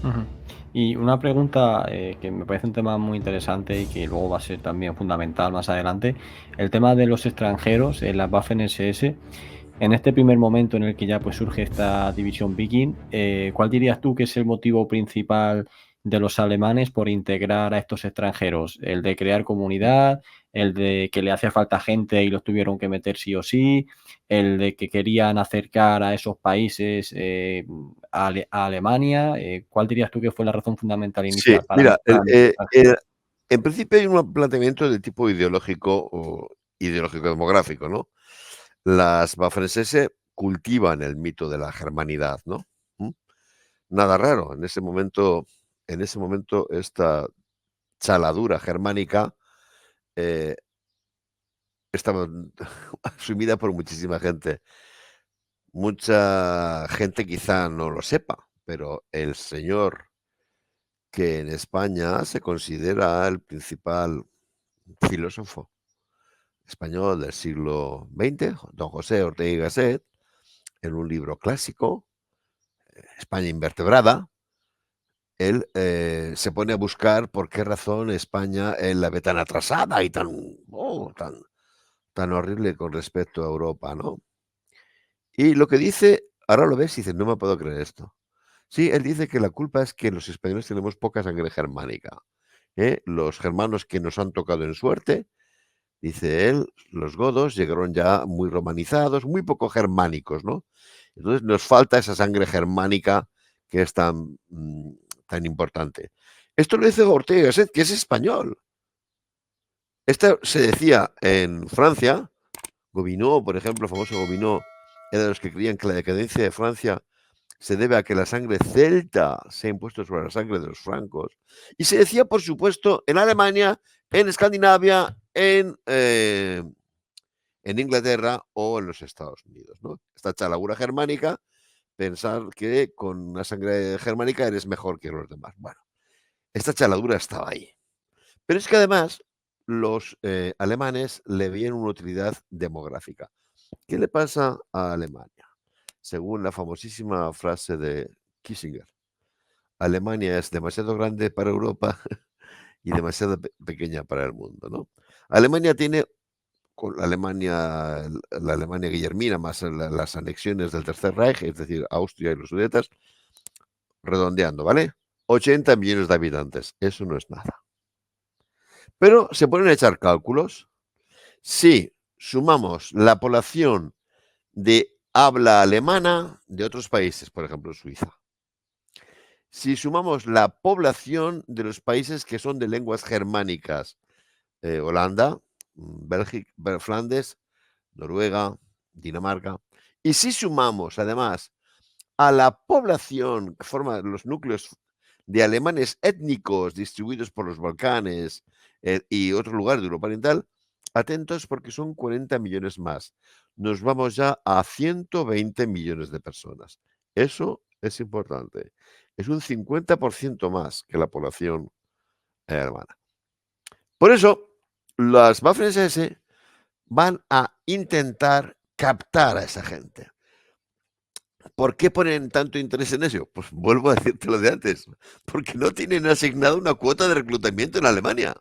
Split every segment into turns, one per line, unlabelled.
Ujú. Y una pregunta que me parece un tema muy interesante y que luego va a ser también fundamental más adelante, el tema de los extranjeros en las Waffen-SS. En este primer momento en el que ya pues surge esta división Viking, ¿cuál dirías tú que es el motivo principal de los alemanes por integrar a estos extranjeros? ¿El de crear comunidad? ¿El de que le hacía falta gente y los tuvieron que meter sí o sí? ¿El de que querían acercar a esos países a Alemania? ¿Cuál dirías tú que fue la razón fundamental
Sí,
inicial para
mira,
mezclar a los extranjeros?
en principio hay un planteamiento de tipo ideológico o ideológico-demográfico, ¿no? Las Waffen-SS cultivan el mito de la germanidad, ¿no? ¿Mm? Nada raro, en ese momento esta chaladura germánica, eh, estaba asumida por muchísima gente. Mucha gente quizá no lo sepa, pero el señor que en España se considera el principal filósofo español del siglo XX, don José Ortega y Gasset, en un libro clásico, España invertebrada, él se pone a buscar por qué razón España la ve tan atrasada y tan horrible con respecto a Europa, ¿no? Y lo que dice, ahora lo ves y dices, no me puedo creer esto. Sí, él dice que la culpa es que los españoles tenemos poca sangre germánica. Los germanos que nos han tocado en suerte, dice él, los godos llegaron ya muy romanizados, muy poco germánicos, ¿no? Entonces nos falta esa sangre germánica que es tan importante. Esto lo dice Ortega y Gasset, que es español. Esto se decía en Francia. Gobineau, por ejemplo, el famoso Gobineau, era de los que creían que la decadencia de Francia se debe a que la sangre celta se ha impuesto sobre la sangre de los francos. Y se decía, por supuesto, en Alemania, en Escandinavia, en Inglaterra o en los Estados Unidos, ¿no? Esta chalagura germánica, pensar que con una sangre germánica eres mejor que los demás. Bueno, esta chaladura estaba ahí. Pero es que además los alemanes le veían una utilidad demográfica. ¿Qué le pasa a Alemania? Según la famosísima frase de Kissinger, Alemania es demasiado grande para Europa y demasiado pequeña para el mundo, ¿no? Alemania tiene, con la Alemania guillermina, más las anexiones del Tercer Reich, es decir, Austria y los Sudetas, redondeando, ¿vale? 80 millones de habitantes. Eso no es nada. Pero se ponen a echar cálculos. Si sumamos la población de habla alemana de otros países, por ejemplo, Suiza. Si sumamos la población de los países que son de lenguas germánicas, Holanda, Bélgica, Flandes, Noruega, Dinamarca, y si sumamos además a la población que forma los núcleos de alemanes étnicos distribuidos por los Balcanes y otros lugares de Europa Oriental, atentos porque son 40 millones más. Nos vamos ya a 120 millones de personas. Eso es importante. Es un 50% más que la población alemana. Por eso, las Waffen-SS van a intentar captar a esa gente. ¿Por qué ponen tanto interés en eso? Pues vuelvo a decirte lo de antes, porque no tienen asignada una cuota de reclutamiento en Alemania.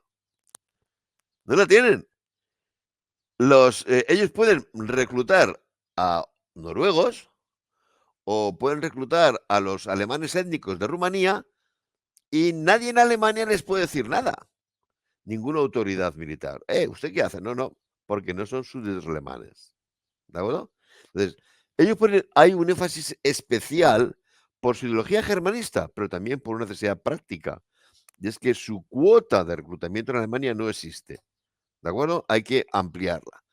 No la tienen. Ellos pueden reclutar a noruegos o pueden reclutar a los alemanes étnicos de Rumanía y nadie en Alemania les puede decir nada. Ninguna autoridad militar. ¿Usted qué hace? No, no, porque no son súbditos alemanes. ¿De acuerdo? Entonces, hay un énfasis especial por su ideología germanista, pero también por una necesidad práctica. Y es que su cuota de reclutamiento en Alemania no existe. ¿De acuerdo? Hay que ampliarla.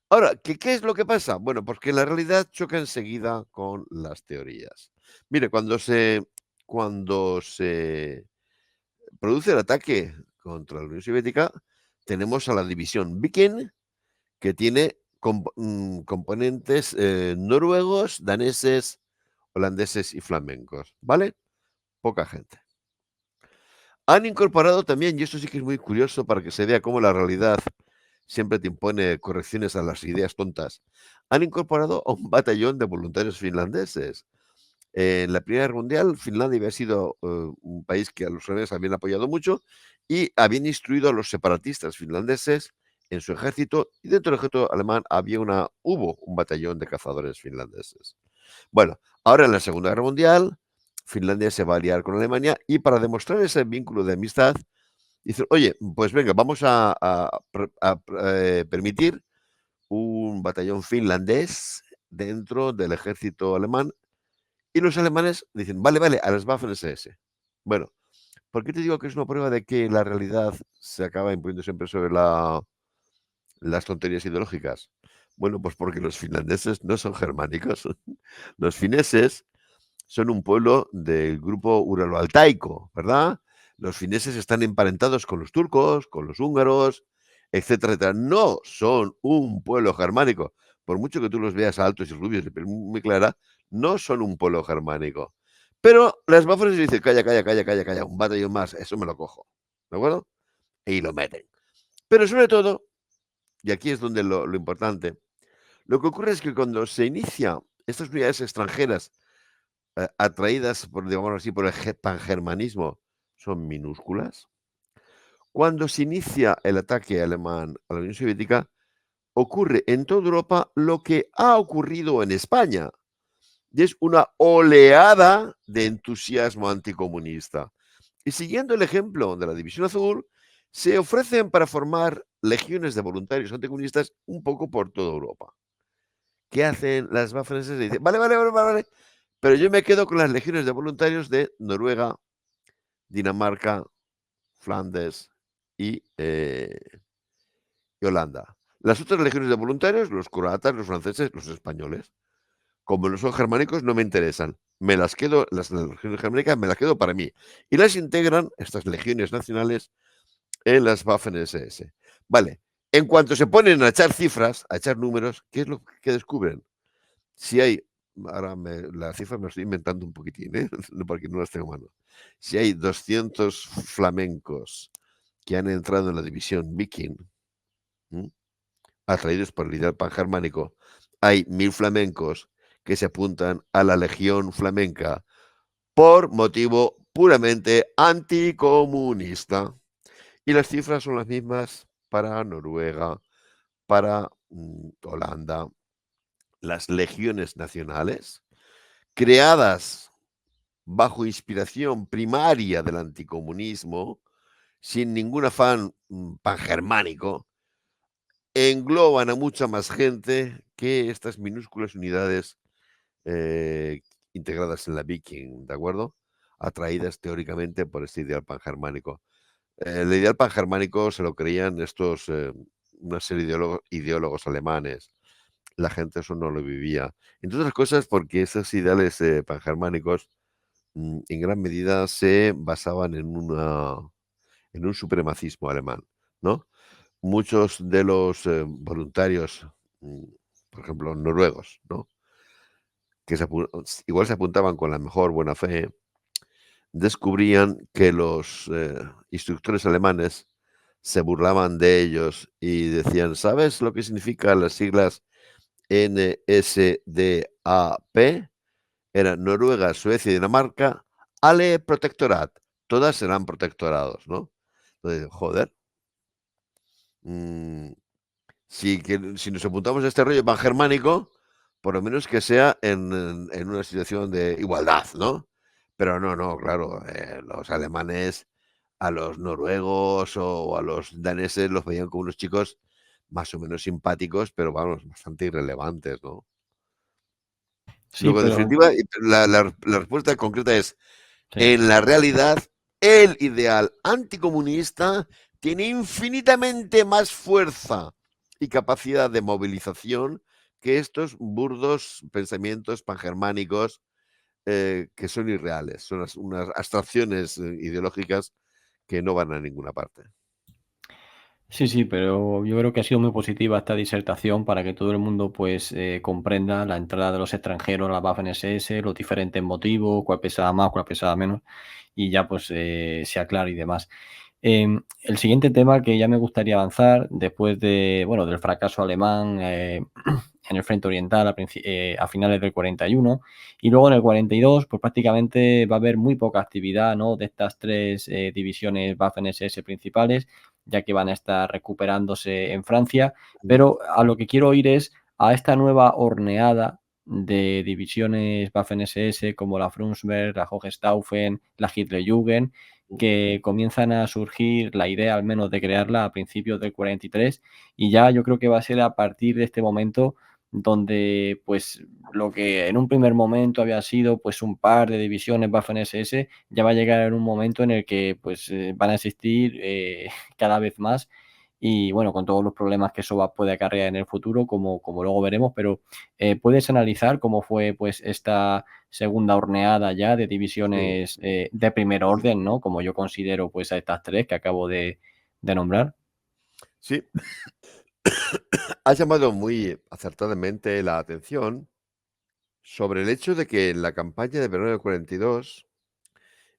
Ahora, ¿qué es lo que pasa? Bueno, pues que la realidad choca enseguida con las teorías. Mire, cuando se produce el ataque contra la Unión Soviética, tenemos a la división Viking, que tiene componentes noruegos, daneses, holandeses y flamencos, ¿vale? Poca gente. Han incorporado también, y esto sí que es muy curioso para que se vea cómo la realidad siempre te impone correcciones a las ideas tontas, han incorporado a un batallón de voluntarios finlandeses. En la Primera Guerra Mundial, Finlandia había sido un país que a los alemanes habían apoyado mucho y habían instruido a los separatistas finlandeses en su ejército, y dentro del ejército alemán hubo un batallón de cazadores finlandeses. Bueno, ahora en la Segunda Guerra Mundial, Finlandia se va a aliar con Alemania y para demostrar ese vínculo de amistad, dicen, oye, pues venga, vamos a permitir un batallón finlandés dentro del ejército alemán, y los alemanes dicen, vale, vale, a las Waffen-SS. Bueno, ¿por qué te digo que es una prueba de que la realidad se acaba imponiendo siempre sobre las tonterías ideológicas? Bueno, pues porque los finlandeses no son germánicos. Los fineses son un pueblo del grupo uralo-altaico, ¿verdad? Los fineses están emparentados con los turcos, con los húngaros, etcétera, etcétera. No son un pueblo germánico. Por mucho que tú los veas altos y rubios de piel muy clara, no son un pueblo germánico. Pero las Waffen dicen, calla, calla, calla, calla, calla, un batallón más, eso me lo cojo. ¿De acuerdo? Y lo meten. Pero sobre todo, y aquí es donde lo importante, lo que ocurre es que cuando se inicia estas unidades extranjeras atraídas por, digamos así, por el pangermanismo, son minúsculas. Cuando se inicia el ataque alemán a la Unión Soviética, ocurre en toda Europa lo que ha ocurrido en España, y es una oleada de entusiasmo anticomunista. Y siguiendo el ejemplo de la División Azul, se ofrecen para formar legiones de voluntarios anticomunistas un poco por toda Europa. ¿Qué hacen las Waffen-SS? Dicen, vale, vale, vale, vale, pero yo me quedo con las legiones de voluntarios de Noruega, Dinamarca, Flandes y Holanda. Las otras legiones de voluntarios, los croatas, los franceses, los españoles, como no son germánicos, no me interesan. Me las quedo, las legiones germánicas me las quedo para mí. Y las integran, estas legiones nacionales, en las Waffen-SS. Vale, en cuanto se ponen a echar cifras, a echar números, ¿qué es lo que descubren? Si hay, ahora las cifras me las estoy inventando un poquitín, porque no las tengo a mano. Si hay 200 flamencos que han entrado en la división Viking, atraídos por el ideal pangermánico, hay 1000 flamencos que se apuntan a la legión flamenca por motivo puramente anticomunista. Y las cifras son las mismas para Noruega, para Holanda. Las legiones nacionales, creadas bajo inspiración primaria del anticomunismo, sin ningún afán pangermánico, engloban a mucha más gente que estas minúsculas unidades integradas en la Viking, ¿de acuerdo? Atraídas teóricamente por este ideal pangermánico. El ideal pangermánico se lo creían una serie de ideólogos alemanes. La gente eso no lo vivía. Entre otras cosas porque esos ideales pangermánicos en gran medida se basaban en un supremacismo alemán, ¿no? Muchos de los voluntarios, por ejemplo, noruegos, ¿no? Que igual se apuntaban con la mejor buena fe, descubrían que los instructores alemanes se burlaban de ellos y decían, ¿sabes lo que significan las siglas NSDAP? Era Noruega, Suecia y Dinamarca, Ale Protectorat. Todas serán protectorados, ¿no? Entonces, joder. Si nos apuntamos a este rollo pangermánico, por lo menos que sea en una situación de igualdad, ¿no? Pero no, claro, los alemanes a los noruegos o a los daneses los veían como unos chicos más o menos simpáticos, pero vamos, bastante irrelevantes, ¿no?
Sí,
Luego, en
pero
definitiva, la respuesta concreta es,
sí.
en la realidad, el ideal anticomunista tiene infinitamente más fuerza y capacidad de movilización que estos burdos pensamientos pangermánicos que son irreales, son unas abstracciones ideológicas que no van a ninguna parte.
Sí, sí, pero yo creo que ha sido muy positiva esta disertación para que todo el mundo pues comprenda la entrada de los extranjeros a la Waffen-SS, los diferentes motivos, cuál pesaba más, cuál pesaba menos, y ya pues sea claro y demás. El siguiente tema que ya me gustaría avanzar, después de, bueno, del fracaso alemán en el frente oriental a finales del 41, y luego en el 42 pues prácticamente va a haber muy poca actividad, ¿no?, de estas tres divisiones Waffen-SS principales, ya que van a estar recuperándose en Francia, pero a lo que quiero ir es a esta nueva horneada de divisiones Waffen-SS como la Frundsberg, la Hohenstaufen, la Hitlerjugend, que comienzan a surgir la idea al menos de crearla a principios del 43, y ya yo creo que va a ser a partir de este momento donde pues lo que en un primer momento había sido pues un par de divisiones Waffen-SS ya va a llegar en un momento en el que pues van a existir cada vez más, y bueno, con todos los problemas que eso puede acarrear en el futuro, como luego veremos, pero ¿puedes analizar cómo fue pues esta segunda horneada ya de
Sí,
divisiones de primer orden, ¿no? Como yo considero pues a estas tres que acabo de nombrar.
sí. Ha llamado muy acertadamente la atención sobre el hecho de que en la campaña de verano del 42,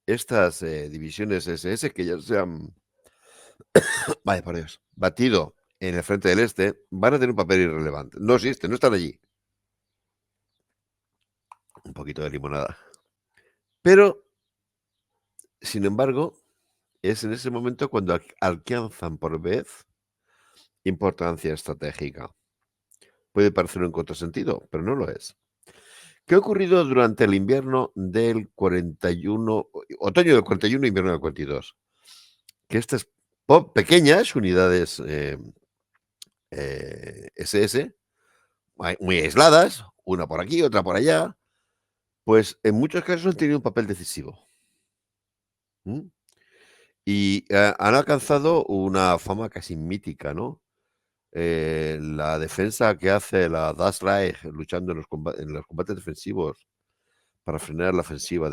estas divisiones SS que ya se han, vaya por Dios, batido en el frente del este, van a tener un papel irrelevante. No existen, no están allí. Un poquito de limonada. Pero, sin embargo, es en ese momento cuando alcanzan por vez importancia estratégica. Puede parecer un contrasentido, pero no lo es. ¿Qué ha ocurrido durante el invierno del 41, otoño del 41, invierno del 42? Que estas pequeñas unidades SS, muy aisladas, una por aquí, otra por allá, pues en muchos casos han tenido un papel decisivo. ¿M? Y han alcanzado una fama casi mítica, ¿no? La defensa que hace la Das Reich luchando en los combates defensivos para frenar la ofensiva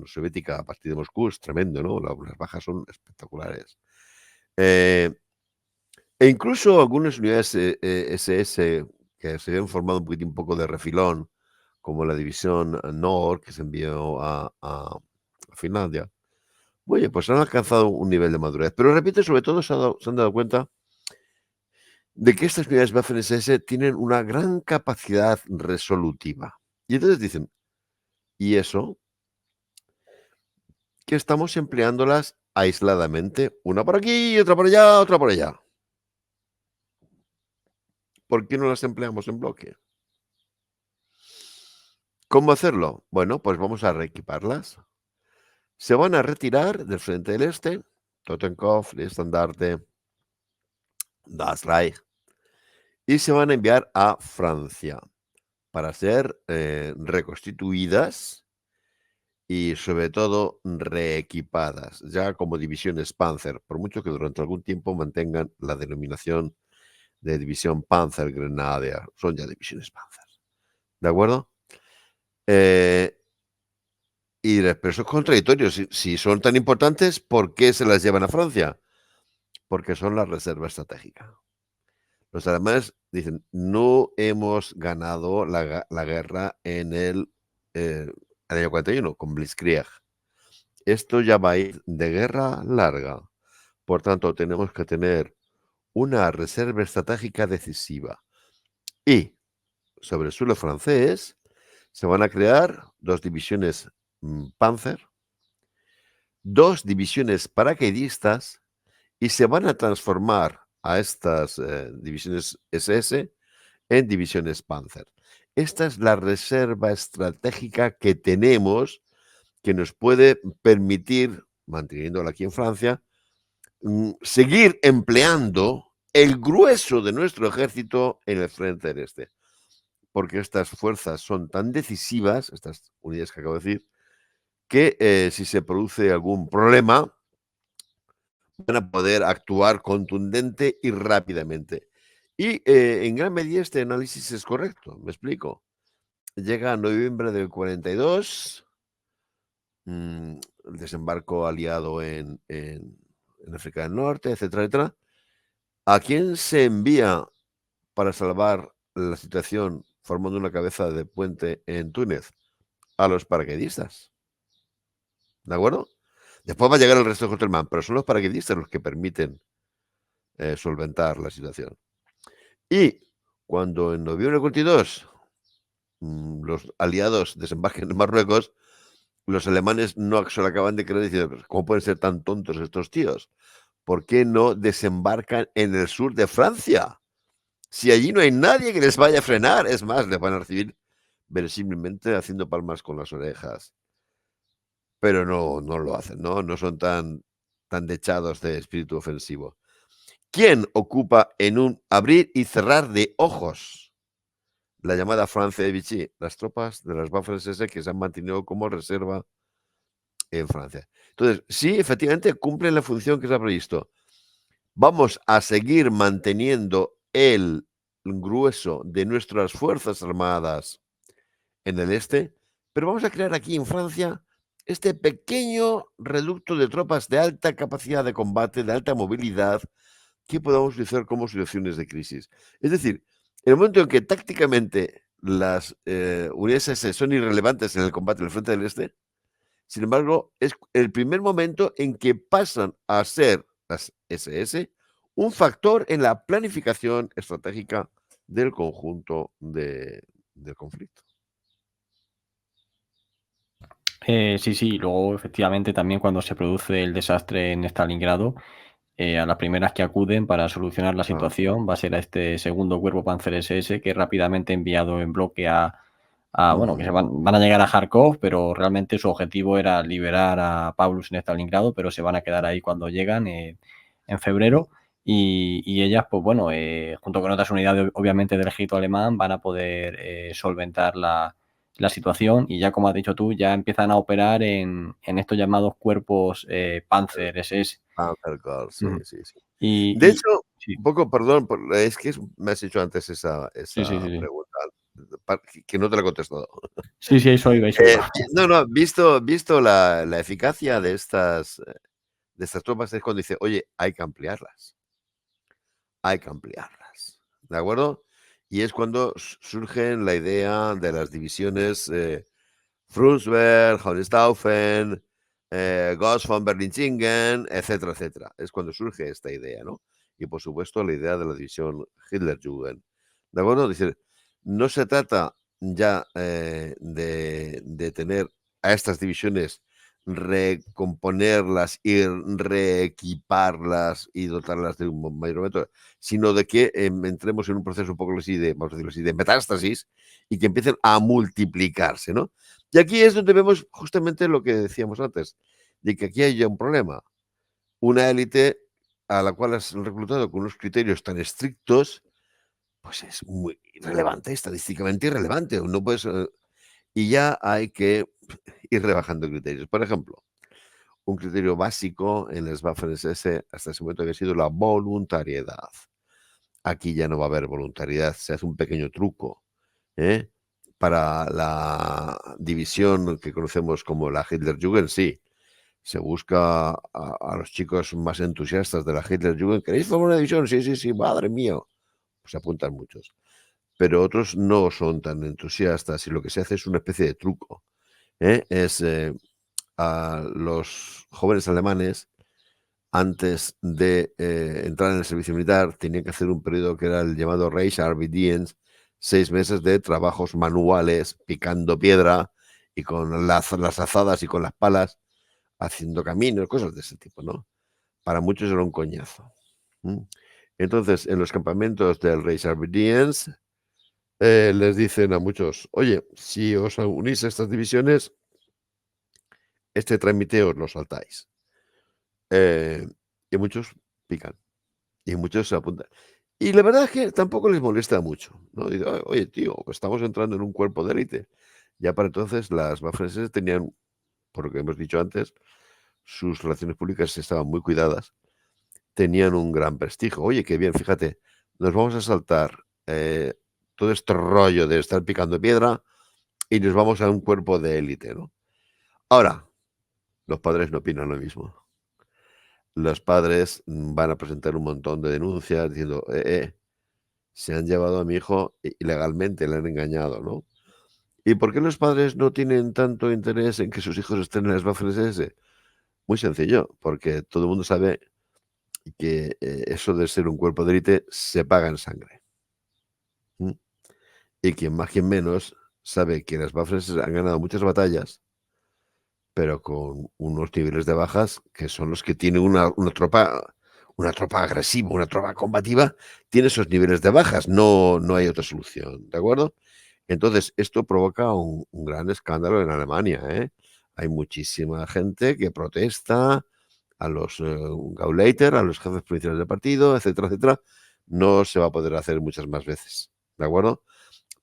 soviética a partir de Moscú es tremendo, ¿no? Las bajas son espectaculares. Eh, E incluso algunas unidades SS que se habían formado un poco de refilón, como la división Nord, que se envió a Finlandia, oye, pues han alcanzado un nivel de madurez. Pero repito, sobre todo se han dado cuenta de que estas unidades Waffen-SS tienen una gran capacidad resolutiva. Y entonces dicen, ¿y eso? Que estamos empleándolas aisladamente, una por aquí, otra por allá, otra por allá. ¿Por qué no las empleamos en bloque? ¿Cómo hacerlo? Bueno, pues vamos a reequiparlas. Se van a retirar del frente del este, Totenkopf, Estandarte, Das Reich, y se van a enviar a Francia para ser reconstituidas y sobre todo reequipadas, ya como divisiones Panzer, por mucho que durante algún tiempo mantengan la denominación de división Panzer Grenadier, son ya divisiones Panzer. ¿De acuerdo? Pero eso es contradictorio. Si son tan importantes, ¿por qué se las llevan a Francia? Porque son la reserva estratégica. Los alemanes dicen, no hemos ganado la guerra en el año 41 con Blitzkrieg. Esto ya va a ir de guerra larga. Por tanto, tenemos que tener una reserva estratégica decisiva. Y sobre el suelo francés se van a crear dos divisiones Panzer, dos divisiones paracaidistas, y se van a transformar a estas divisiones SS en divisiones Panzer. Esta es la reserva estratégica que tenemos que nos puede permitir, manteniéndola aquí en Francia, seguir empleando el grueso de nuestro ejército en el frente del este. Porque estas fuerzas son tan decisivas, estas unidades que acabo de decir, que si se produce algún problema, van a poder actuar contundente y rápidamente. Y en gran medida este análisis es correcto, me explico. Llega a noviembre del 42, el desembarco aliado en África del Norte, etcétera, etcétera. ¿A quién se envía para salvar la situación formando una cabeza de puente en Túnez? A los paracaidistas. ¿De acuerdo? Después va a llegar el resto de Hottelman, pero son los paracaidistas los que permiten solventar la situación. Y cuando en noviembre del 42 los aliados desembarquen en Marruecos, los alemanes no se lo acaban de creer diciendo: "Pero ¿cómo pueden ser tan tontos estos tíos? ¿Por qué no desembarcan en el sur de Francia? Si allí no hay nadie que les vaya a frenar". Es más, les van a recibir verosímilmente haciendo palmas con las orejas, pero no lo hacen, ¿no? No son tan dechados de espíritu ofensivo. ¿Quién ocupa en un abrir y cerrar de ojos la llamada Francia de Vichy? Las tropas de las Waffen-SS que se han mantenido como reserva en Francia. Entonces, sí, efectivamente cumplen la función que se ha previsto. Vamos a seguir manteniendo el grueso de nuestras fuerzas armadas en el este, pero vamos a crear aquí en Francia este pequeño reducto de tropas de alta capacidad de combate, de alta movilidad, que podamos utilizar como situaciones de crisis. Es decir, en el momento en que tácticamente las unidades SS son irrelevantes en el combate en el frente del este, sin embargo, es el primer momento en que pasan a ser las SS un factor en la planificación estratégica del conjunto del conflicto.
Sí, sí, luego efectivamente también cuando se produce el desastre en Stalingrado, a las primeras que acuden para solucionar la
Ah,
situación va a ser a este segundo cuerpo Panzer SS, que es rápidamente enviado en bloque bueno, que
ujú,
van a llegar a Kharkov, pero realmente su objetivo era liberar a Paulus en Stalingrado, pero se van a quedar ahí cuando llegan en
mm,
febrero. Y ellas, pues bueno, junto con otras unidades, obviamente, del ejército alemán, van a poder solventar la situación y ya como has dicho tú, ya empiezan a operar en estos llamados cuerpos Panzer SS.
Panzer Corps, sí,
Ujú.
sí, sí. De
Y
hecho,
sí,
un poco, perdón, es que me has hecho antes
sí, sí,
esa
sí, sí.
pregunta, que no te la he contestado.
Sí, sí, eso iba, eso iba.
No, no, visto la eficacia de estas tropas, es cuando dice: "Oye, hay que ampliarlas". Hay que ampliarlas, ¿de acuerdo? Y es cuando surgen la idea de las divisiones Frundsberg, Hohenstaufen, Gauss von Berlichingen, etcétera, etcétera. Es cuando surge esta idea, ¿no? Y por supuesto la idea de la división Hitlerjugend. ¿De acuerdo? Es decir, no se trata ya de tener a estas divisiones, recomponerlas y reequiparlas y dotarlas de un mayor momento, sino de que entremos en un proceso un poco así de, vamos a decirlo así, de metástasis y que empiecen a multiplicarse, ¿no? Y aquí es donde vemos justamente lo que decíamos antes, de que aquí hay ya un problema. Una élite a la cual has reclutado con unos criterios tan estrictos, pues es muy irrelevante, estadísticamente irrelevante. No puedes, y ya hay que ir rebajando criterios. Por ejemplo, un criterio básico en las Waffen-SS hasta ese momento había sido la voluntariedad. Aquí ya no va a haber voluntariedad, se hace un pequeño truco, ¿eh? Para la división que conocemos como la Hitlerjugend, sí, se busca a los chicos más entusiastas de la Hitlerjugend. ¿Queréis formar una división? Sí, sí, sí, madre mía. Pues se apuntan muchos. Pero otros no son tan entusiastas y lo que se hace es una especie de truco, ¿eh? A los jóvenes alemanes, antes de entrar en el servicio militar, tenían que hacer un periodo que era el llamado Reichsarbeitsdienst, 6 meses de trabajos manuales, picando piedra y con las azadas y con las palas, haciendo caminos, cosas de ese tipo, ¿no? Para muchos era un coñazo. Entonces, en los campamentos del Reichsarbeitsdienst, les dicen a muchos: "Oye, si os unís a estas divisiones, este trámite os lo saltáis". Eh, y muchos pican, y muchos se apuntan. Y la verdad es que tampoco les molesta mucho, ¿no? Dice: Oye, tío, pues estamos entrando en un cuerpo de élite". Ya para entonces las Waffen-SS tenían, por lo que hemos dicho antes, sus relaciones públicas estaban muy cuidadas, tenían un gran prestigio. Oye, qué bien, fíjate, nos vamos a saltar todo este rollo de estar picando piedra y nos vamos a un cuerpo de élite, ¿no? Ahora, los padres no opinan lo mismo. Los padres van a presentar un montón de denuncias diciendo: se han llevado a mi hijo ilegalmente, le han engañado", ¿no? ¿Y por qué los padres no tienen tanto interés en que sus hijos estén en las Waffen-SS? Muy sencillo, porque todo el mundo sabe que eso de ser un cuerpo de élite se paga en sangre. ¿Mm? Y quien más, quien menos, sabe que las Waffen-SS han ganado muchas batallas, pero con unos niveles de bajas que son los que tiene una tropa agresiva, una tropa combativa, tiene esos niveles de bajas, no hay otra solución, ¿de acuerdo? Entonces, esto provoca un gran escándalo en Alemania, ¿eh? Hay muchísima gente que protesta, a los Gauleiter, a los jefes provinciales del partido, etcétera, etcétera. No se va a poder hacer muchas más veces, ¿de acuerdo?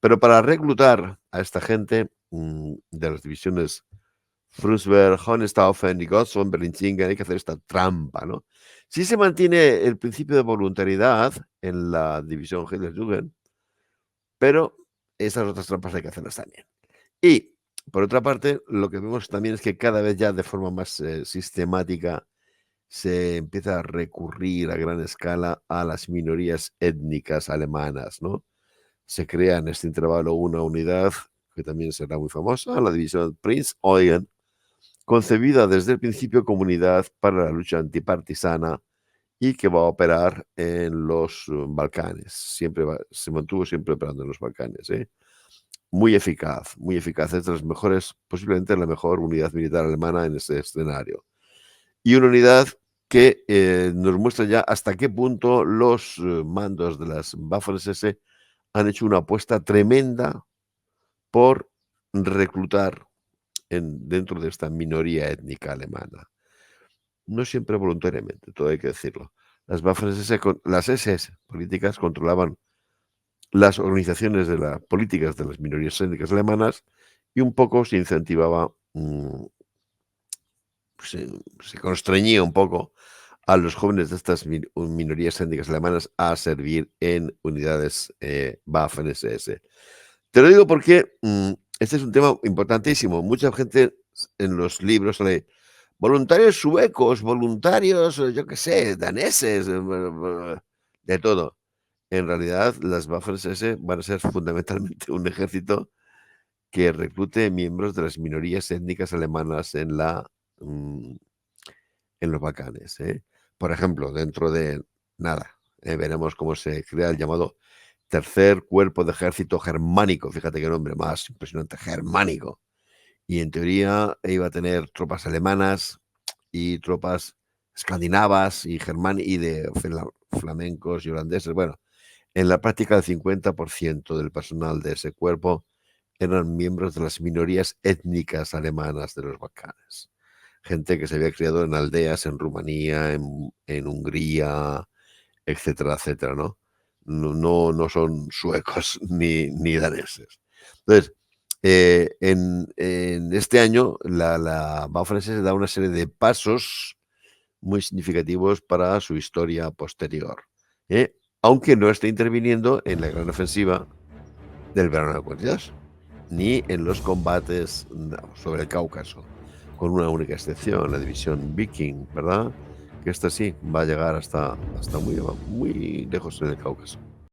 Pero para reclutar a esta gente de las divisiones Frundsberg, Hohenstaufen y Gottsson, Berlin-Zingen, hay que hacer esta trampa, ¿no? Si se mantiene el principio de voluntariedad en la división Hitlerjugend, pero esas otras trampas hay que hacerlas también. Y, por otra parte, lo que vemos también es que cada vez ya de forma más sistemática se empieza a recurrir a gran escala a las minorías étnicas alemanas, ¿no? Se crea en este intervalo una unidad que también será muy famosa, la división Prinz Eugen, concebida desde el principio como unidad para la lucha antipartisana y que va a operar en los Balcanes. Se mantuvo siempre operando en los Balcanes, ¿eh? Muy eficaz, muy eficaz. Es de las mejores, posiblemente la mejor unidad militar alemana en este escenario. Y una unidad que nos muestra ya hasta qué punto los mandos de las Waffen-SS han hecho una apuesta tremenda por reclutar dentro de esta minoría étnica alemana. No siempre voluntariamente, todo hay que decirlo. Las Waffen-SS, las SS políticas controlaban las organizaciones políticas de las minorías étnicas alemanas y un poco se incentivaba, se constreñía un poco a los jóvenes de estas minorías étnicas alemanas a servir en unidades Waffen-SS. Te lo digo porque este es un tema importantísimo. Mucha gente en los libros sale voluntarios suecos, voluntarios, yo qué sé, daneses, de todo. En realidad, las Waffen-SS van a ser fundamentalmente un ejército que reclute miembros de las minorías étnicas alemanas en los Balcanes, ¿eh? Por ejemplo, dentro de nada, veremos cómo se crea el llamado Tercer Cuerpo de Ejército Germánico. Fíjate qué nombre más impresionante, germánico. Y en teoría iba a tener tropas alemanas y tropas escandinavas y de flamencos y holandeses. Bueno, en la práctica el 50% del personal de ese cuerpo eran miembros de las minorías étnicas alemanas de los Balcanes. Gente que se había criado en aldeas en Rumanía, en Hungría, etcétera, etcétera, ¿no? No son suecos ni daneses. Entonces, en este año la Waffen-SS da una serie de pasos muy significativos para su historia posterior, ¿eh? Aunque no esté interviniendo en la gran ofensiva del verano del 42, ni en los combates sobre el Cáucaso, con una única excepción, la división Viking, ¿verdad? Que esta sí va a llegar hasta muy, muy lejos en el Cáucaso.